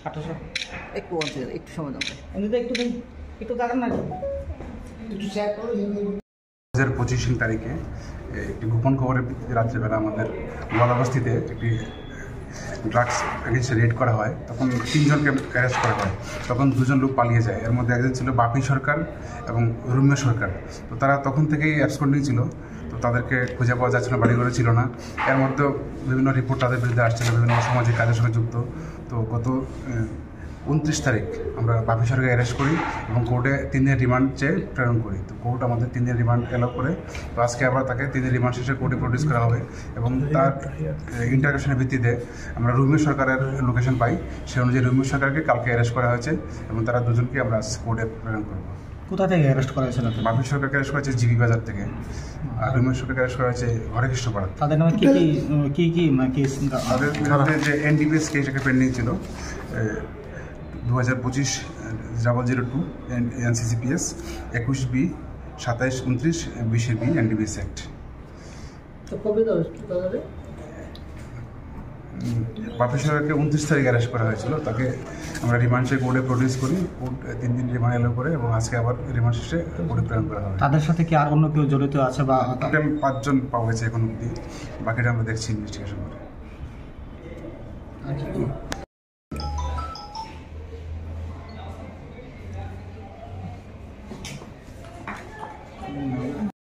1800 একটু বলতে একটু সময় দাও এমনিতে একটু দাঁড়ান না একটু শেয়ার করো। 2025 তারিখে একটি গোপন খবরের ভিত্তিতে রাত্রেবেলা আমাদের গোয়ালাবস্তিতে একটি ড্রাগস এগেন্সে রেড করা হয়। তখন 3 জনকে অ্যারেস্ট করা হয়। তখন 2 জন লোক পালিয়ে যায়। এর মধ্যে একজন ছিল বাপি সরকার এবং রুমিয়া সরকার। তো তারা তখন থেকেই অ্যাবসকন্ডিং ছিল। তো তাদেরকে খুঁজে পাওয়া যাচ্ছিল না, বাড়িঘরে ছিল না। এর মধ্যে বিভিন্ন রিপোর্ট তাদের বিরুদ্ধে আসছিল, বিভিন্ন সামাজিক কাজের সঙ্গে যুক্ত। তো গত 29 তারিখ আমরা বাপি সরকারকে অ্যারেস্ট করি এবং কোর্টে 3 দিনের রিমান্ড চেয়ে প্রেরণ করি। তো কোর্ট আমাদের 3 দিনের রিমান্ড অ্যালাউ করে। তো আজকে আবার তাকে 3 দিনের রিমান্ড শেষে কোর্টে প্রডিউস করা হবে এবং তার ইন্টারোগেশনের ভিত্তিতে আমরা রুমিয়া সরকারের লোকেশন পাই। সেই অনুযায়ী রুমিয়া সরকারকে কালকে অ্যারেস্ট করা হয়েছে এবং তারা দুজনকে আমরা কোর্টে প্রেরণ করব। কোথা থেকে অ্যারেস্ট করা হয়েছিল? বাপি সরকারকে অ্যারেস্ট করা হয়েছে জিবি বাজার থেকে, আর রুমিয়া সরকারকে অ্যারেস্ট করা হয়েছে হরেকৃষ্ণপাড়া। তাদের নামে কি কেস? তাদের বিরুদ্ধে যে এনডিপিএস কেস একটা পেন্ডিং ছিল 2025 002 NCCPS 21B 27 29 20 NDPS অ্যাক্ট। তো কবে দাও তাহলে? বাপি সরকারকে 29 তারিখে অ্যারেস্ট করা হয়েছিল। তাকে আমরা রিমান্ড চেয়ে কোর্টে প্রডিউস করি। কোর্ট 3 দিন রিমান্ড এলো করে এবং আজকে আবার রিমান্ড শেষে কোর্টে প্রেরণ করা হবে। তাদের সাথে কি আর অন্য কেউ জড়িত আছে বা? টোটাল 5 জন পাওয়া গেছে এখন অবধি। বাকিটা আমরা দেখছি ইনভেস্টিগেশন করে।